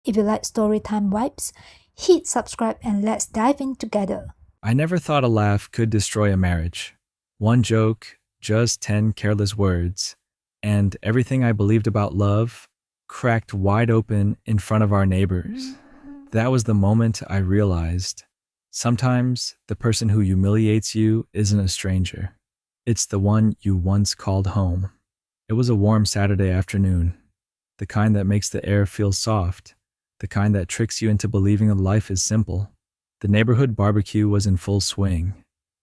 If you like storytime vibes, hit subscribe and let's dive in together. I never thought a laugh could destroy a marriage. One joke, just 10 careless words, and everything I believed about love cracked wide open in front of our neighbors. That was the moment I realized sometimes the person who humiliates you isn't a stranger. It's the one you once called home. It was a warm Saturday afternoon, the kind that makes the air feel soft, the kind that tricks you into believing that life is simple. The neighborhood barbecue was in full swing.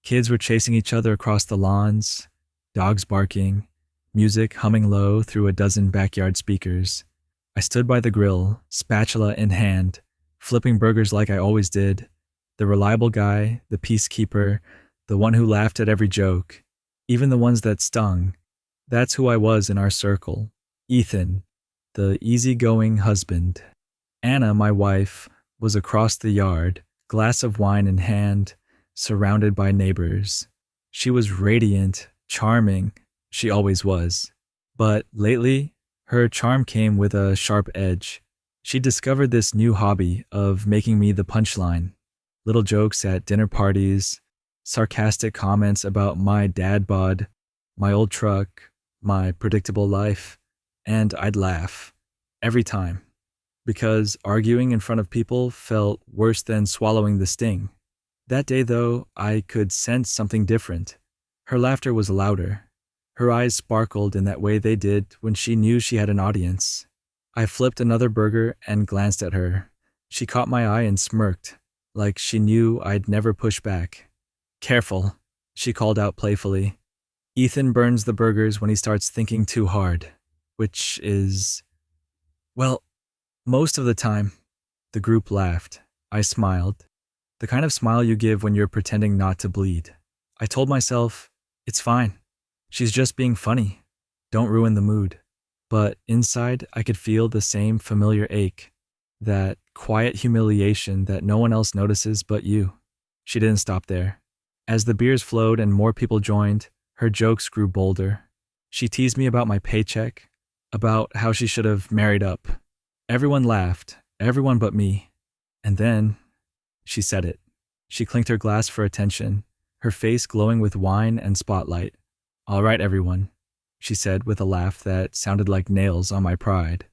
Kids were chasing each other across the lawns, dogs barking, music humming low through a dozen backyard speakers. I stood by the grill, spatula in hand, flipping burgers like I always did. The reliable guy, the peacekeeper, the one who laughed at every joke, even the ones that stung. That's who I was in our circle. Ethan, the easygoing husband. Anna, my wife, was across the yard, glass of wine in hand, surrounded by neighbors. She was radiant, charming. She always was. But lately, her charm came with a sharp edge. She discovered this new hobby of making me the punchline. Little jokes at dinner parties, sarcastic comments about my dad bod, my old truck, my predictable life, and I'd laugh. Every time. Because arguing in front of people felt worse than swallowing the sting. That day, though, I could sense something different. Her laughter was louder. Her eyes sparkled in that way they did when she knew she had an audience. I flipped another burger and glanced at her. She caught my eye and smirked, like she knew I'd never push back. "Careful," she called out playfully. "Ethan burns the burgers when he starts thinking too hard," which is, well, most of the time. The group laughed. I smiled. The kind of smile you give when you're pretending not to bleed. I told myself, it's fine. She's just being funny. Don't ruin the mood. But inside, I could feel the same familiar ache. That quiet humiliation that no one else notices but you. She didn't stop there. As the beers flowed and more people joined, her jokes grew bolder. She teased me about my paycheck, about how she should have married up. Everyone laughed, everyone but me. And then, she said it. She clinked her glass for attention, her face glowing with wine and spotlight. "All right, everyone," she said with a laugh that sounded like nails on my pride.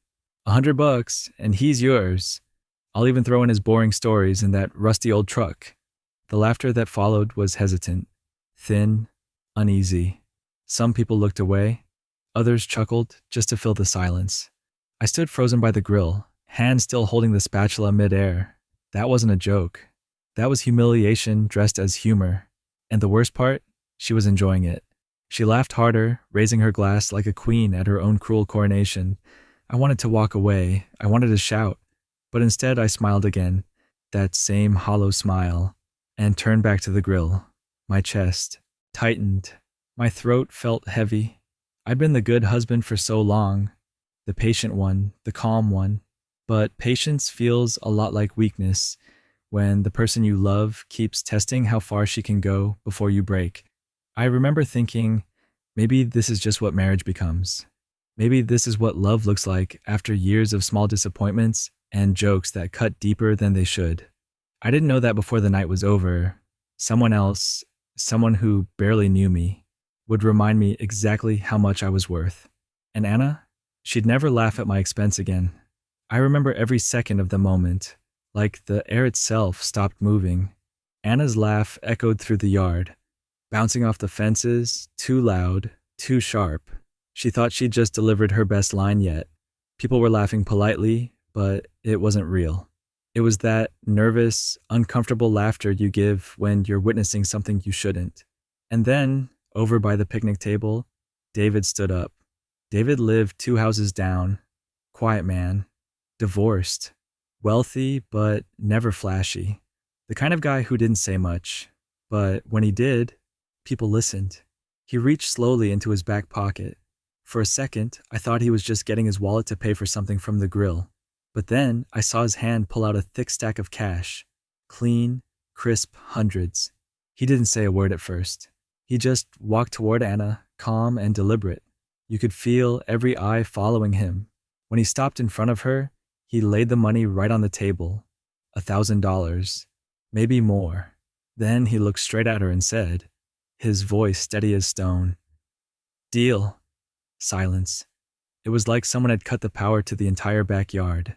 $100 and he's yours. I'll even throw in his boring stories in that rusty old truck." The laughter that followed was hesitant, thin, uneasy. Some people looked away, others chuckled just to fill the silence. I stood frozen by the grill, hand still holding the spatula midair. That wasn't a joke. That was humiliation dressed as humor. And the worst part, she was enjoying it. She laughed harder, raising her glass like a queen at her own cruel coronation. I wanted to walk away. I wanted to shout. But instead I smiled again, that same hollow smile, and turned back to the grill. My chest tightened. My throat felt heavy. I'd been the good husband for so long, the patient one, the calm one. But patience feels a lot like weakness when the person you love keeps testing how far she can go before you break. I remember thinking, maybe this is just what marriage becomes. Maybe this is what love looks like after years of small disappointments and jokes that cut deeper than they should. I didn't know that before the night was over. Someone else, someone who barely knew me, would remind me exactly how much I was worth. And Anna? She'd never laugh at my expense again. I remember every second of the moment, like the air itself stopped moving. Anna's laugh echoed through the yard, bouncing off the fences, too loud, too sharp. She thought she'd just delivered her best line yet. People were laughing politely, but it wasn't real. It was that nervous, uncomfortable laughter you give when you're witnessing something you shouldn't. And then, over by the picnic table, David stood up. David lived 2 houses down, quiet man, divorced, wealthy but never flashy. The kind of guy who didn't say much, but when he did, people listened. He reached slowly into his back pocket. For a second, I thought he was just getting his wallet to pay for something from the grill. But then I saw his hand pull out a thick stack of cash. Clean, crisp hundreds. He didn't say a word at first. He just walked toward Anna, calm and deliberate. You could feel every eye following him. When he stopped in front of her, He laid the money right on the table. $1,000, maybe more. Then he looked straight at her and said, his voice steady as stone, "Deal." Silence. It was like someone had cut the power to the entire backyard.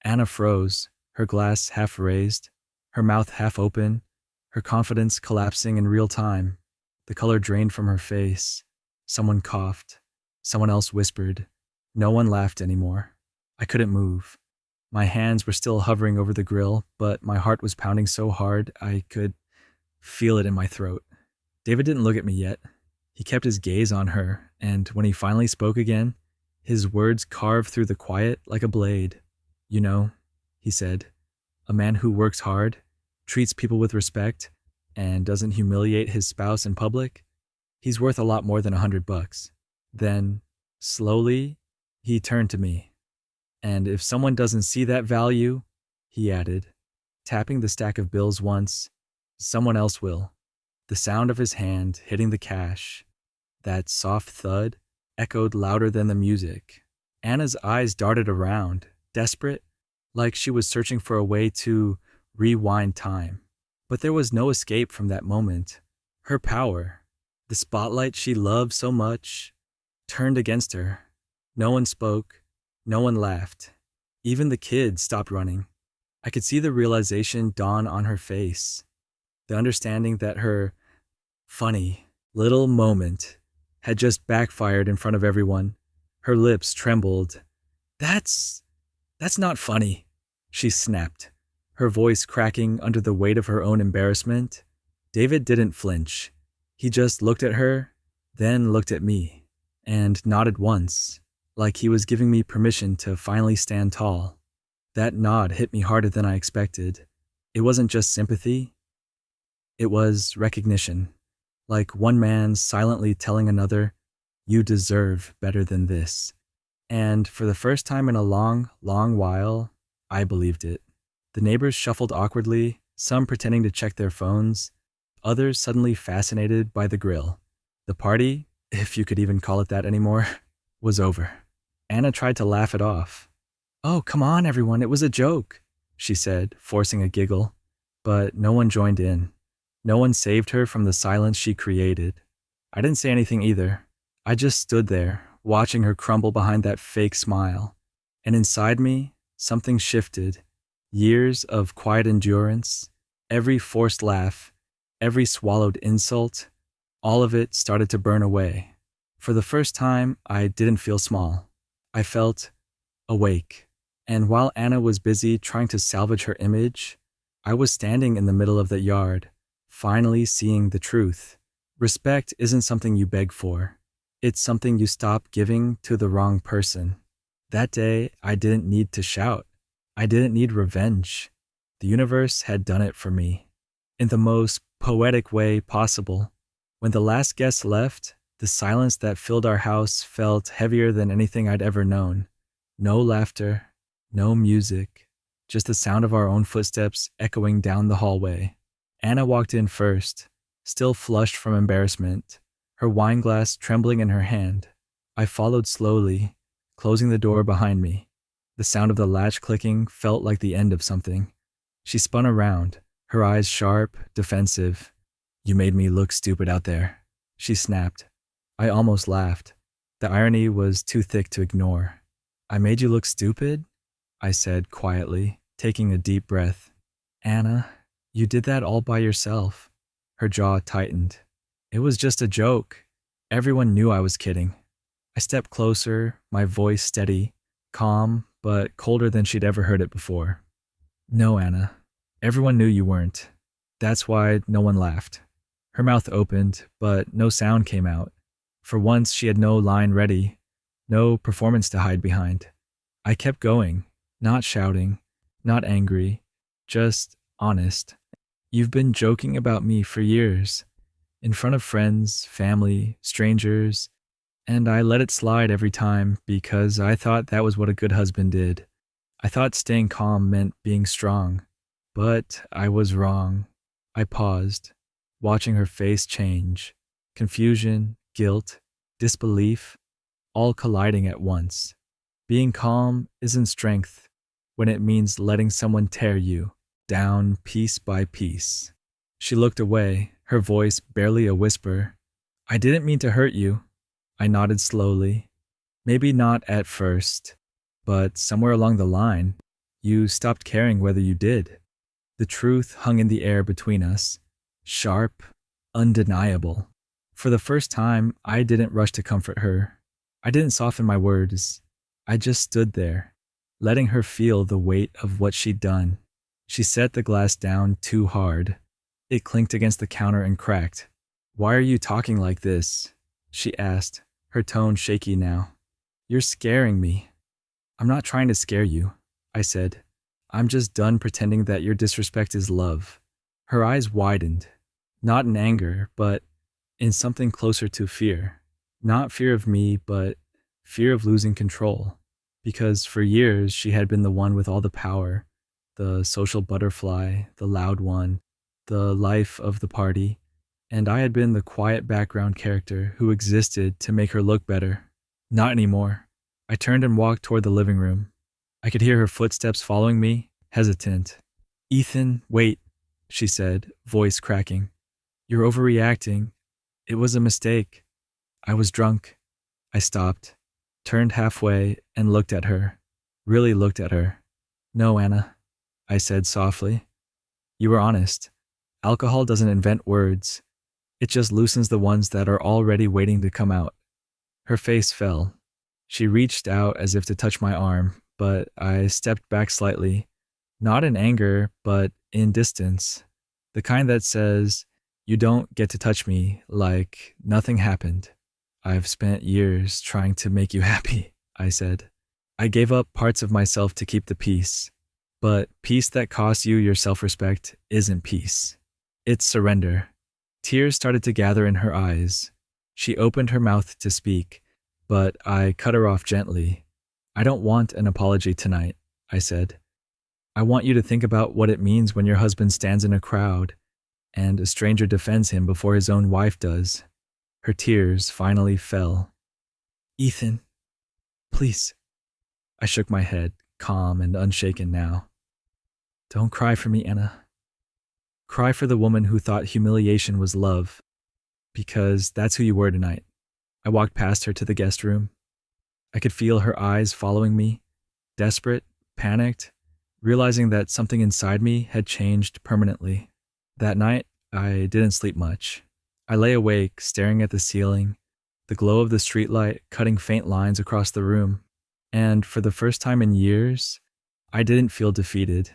Anna froze, her glass half raised, her mouth half open, her confidence collapsing in real time. The color drained from her face. Someone coughed. Someone else whispered. No one laughed anymore. I couldn't move. My hands were still hovering over the grill, but my heart was pounding so hard I could feel it in my throat. David didn't look at me yet. He kept his gaze on her, and when he finally spoke again, his words carved through the quiet like a blade. "You know," he said, "a man who works hard, treats people with respect, and doesn't humiliate his spouse in public, he's worth a lot more than $100. Then, slowly, he turned to me. "And if someone doesn't see that value," he added, tapping the stack of bills once, "someone else will." The sound of his hand hitting the cash, that soft thud, echoed louder than the music. Anna's eyes darted around, desperate, like she was searching for a way to rewind time. But there was no escape from that moment. Her power, the spotlight she loved so much, turned against her. No one spoke. No one laughed. Even the kids stopped running. I could see the realization dawn on her face. The understanding that her funny little moment had just backfired in front of everyone. Her lips trembled. That's not funny," she snapped, her voice cracking under the weight of her own embarrassment. David didn't flinch. He just looked at her, then looked at me, and nodded once, like he was giving me permission to finally stand tall. That nod hit me harder than I expected. It wasn't just sympathy. It was recognition. Like one man silently telling another, "You deserve better than this." And for the first time in a long, long while, I believed it. The neighbors shuffled awkwardly, some pretending to check their phones, others suddenly fascinated by the grill. The party, if you could even call it that anymore, was over. Anna tried to laugh it off. "Oh, come on, everyone, it was a joke," she said, forcing a giggle. But no one joined in. No one saved her from the silence she created. I didn't say anything either. I just stood there, watching her crumble behind that fake smile. And inside me, something shifted. Years of quiet endurance, every forced laugh, every swallowed insult, all of it started to burn away. For the first time, I didn't feel small. I felt awake. And while Anna was busy trying to salvage her image, I was standing in the middle of the yard, finally seeing the truth. Respect isn't something you beg for. It's something you stop giving to the wrong person. That day, I didn't need to shout. I didn't need revenge. The universe had done it for me, in the most poetic way possible. When the last guest left, the silence that filled our house felt heavier than anything I'd ever known. No laughter, no music, just the sound of our own footsteps echoing down the hallway. Anna walked in first, still flushed from embarrassment, her wine glass trembling in her hand. I followed slowly, closing the door behind me. The sound of the latch clicking felt like the end of something. She spun around, her eyes sharp, defensive. "You made me look stupid out there," she snapped. I almost laughed. The irony was too thick to ignore. "I made you look stupid?" I said quietly, taking a deep breath. "Anna, you did that all by yourself." Her jaw tightened. "It was just a joke. Everyone knew I was kidding." I stepped closer, my voice steady, calm, but colder than she'd ever heard it before. "No, Anna. Everyone knew you weren't. That's why no one laughed." Her mouth opened, but no sound came out. For once, she had no line ready, no performance to hide behind. I kept going, not shouting, not angry, just honest. "You've been joking about me for years, in front of friends, family, strangers, and I let it slide every time because I thought that was what a good husband did. I thought staying calm meant being strong, but I was wrong." I paused, watching her face change, confusion, guilt, disbelief, all colliding at once. Being calm isn't strength. when it means letting someone tear you down piece by piece. She looked away, her voice barely a whisper. I didn't mean to hurt you. I nodded slowly. Maybe not at first, but somewhere along the line, you stopped caring whether you did. The truth hung in the air between us, sharp, undeniable. For the first time, I didn't rush to comfort her. I didn't soften my words. I just stood there, letting her feel the weight of what she'd done. She set the glass down too hard. It clinked against the counter and cracked. Why are you talking like this? She asked, her tone shaky now. You're scaring me. I'm not trying to scare you, I said. I'm just done pretending that your disrespect is love. Her eyes widened, not in anger, but in something closer to fear. Not fear of me, but fear of losing control. Because for years she had been the one with all the power, the social butterfly, the loud one, the life of the party, and I had been the quiet background character who existed to make her look better. Not anymore. I turned and walked toward the living room. I could hear her footsteps following me, hesitant. Ethan, wait, she said, voice cracking. You're overreacting. It was a mistake. I was drunk. I stopped, turned halfway, and looked at her. Really looked at her. No, Anna, I said softly. You were honest. Alcohol doesn't invent words. It just loosens the ones that are already waiting to come out. Her face fell. She reached out as if to touch my arm, but I stepped back slightly, not in anger, but in distance. The kind that says, you don't get to touch me like nothing happened. I've spent years trying to make you happy, I said. I gave up parts of myself to keep the peace, but peace that costs you your self-respect isn't peace. It's surrender. Tears started to gather in her eyes. She opened her mouth to speak, but I cut her off gently. I don't want an apology tonight, I said. I want you to think about what it means when your husband stands in a crowd and a stranger defends him before his own wife does. Her tears finally fell. Ethan, please. I shook my head, calm and unshaken now. Don't cry for me, Anna. Cry for the woman who thought humiliation was love, because that's who you were tonight. I walked past her to the guest room. I could feel her eyes following me, desperate, panicked, realizing that something inside me had changed permanently. That night, I didn't sleep much. I lay awake, staring at the ceiling, the glow of the streetlight cutting faint lines across the room. And for the first time in years, I didn't feel defeated.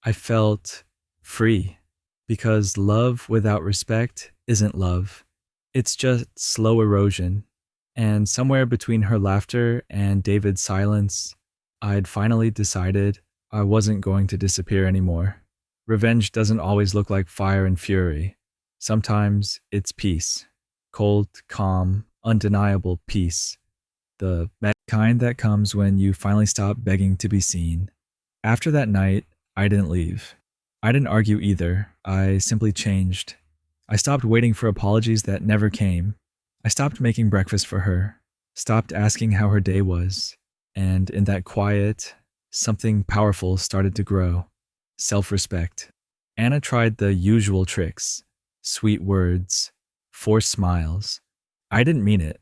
I felt free, because love without respect isn't love. It's just slow erosion. And somewhere between her laughter and David's silence, I'd finally decided I wasn't going to disappear anymore. Revenge doesn't always look like fire and fury. Sometimes it's peace. Cold, calm, undeniable peace. The kind that comes when you finally stop begging to be seen. After that night, I didn't leave. I didn't argue either. I simply changed. I stopped waiting for apologies that never came. I stopped making breakfast for her, stopped asking how her day was, and in that quiet, something powerful started to grow. Self-respect. Anna tried the usual tricks, sweet words, forced smiles. I didn't mean it,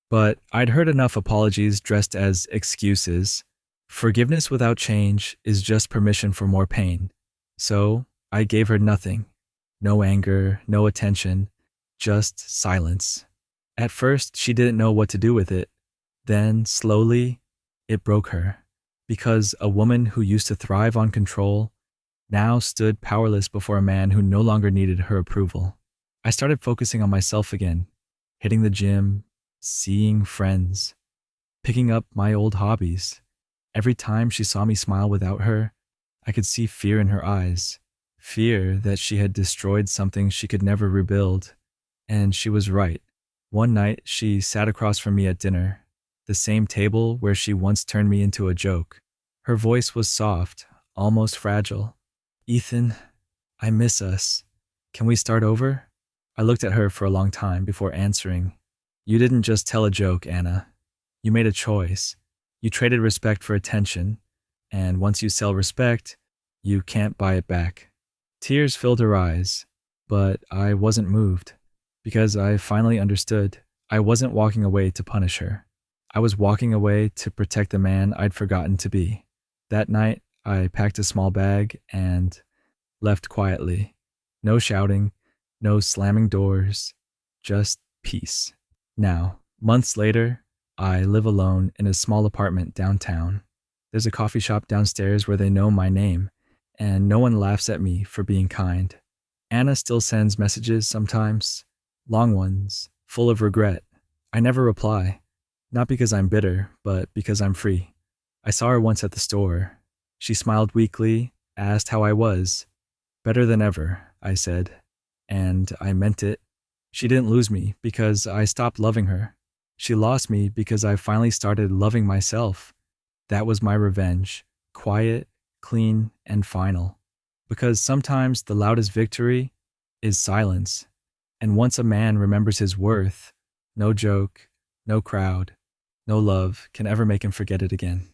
but I'd heard enough apologies dressed as excuses. Forgiveness without change is just permission for more pain. So I gave her nothing. No anger, no attention, just silence. At first, she didn't know what to do with it. Then, slowly, it broke her. Because a woman who used to thrive on control now stood powerless before a man who no longer needed her approval. I started focusing on myself again, hitting the gym, seeing friends, picking up my old hobbies. Every time she saw me smile without her, I could see fear in her eyes. Fear that she had destroyed something she could never rebuild. And she was right. One night, she sat across from me at dinner, the same table where she once turned me into a joke. Her voice was soft, almost fragile. Ethan, I miss us. Can we start over? I looked at her for a long time before answering. You didn't just tell a joke, Anna. You made a choice. You traded respect for attention. And once you sell respect, you can't buy it back. Tears filled her eyes, but I wasn't moved because I finally understood. I wasn't walking away to punish her. I was walking away to protect the man I'd forgotten to be. That night, I packed a small bag and left quietly. No shouting, no slamming doors, just peace. Now, months later, I live alone in a small apartment downtown. There's a coffee shop downstairs where they know my name, and no one laughs at me for being kind. Anna still sends messages sometimes, long ones, full of regret. I never reply, not because I'm bitter, but because I'm free. I saw her once at the store. She smiled weakly, asked how I was. Better than ever, I said, and I meant it. She didn't lose me because I stopped loving her. She lost me because I finally started loving myself. That was my revenge, quiet, clean, and final. Because sometimes the loudest victory is silence. And once a man remembers his worth, no joke, no crowd, no love can ever make him forget it again.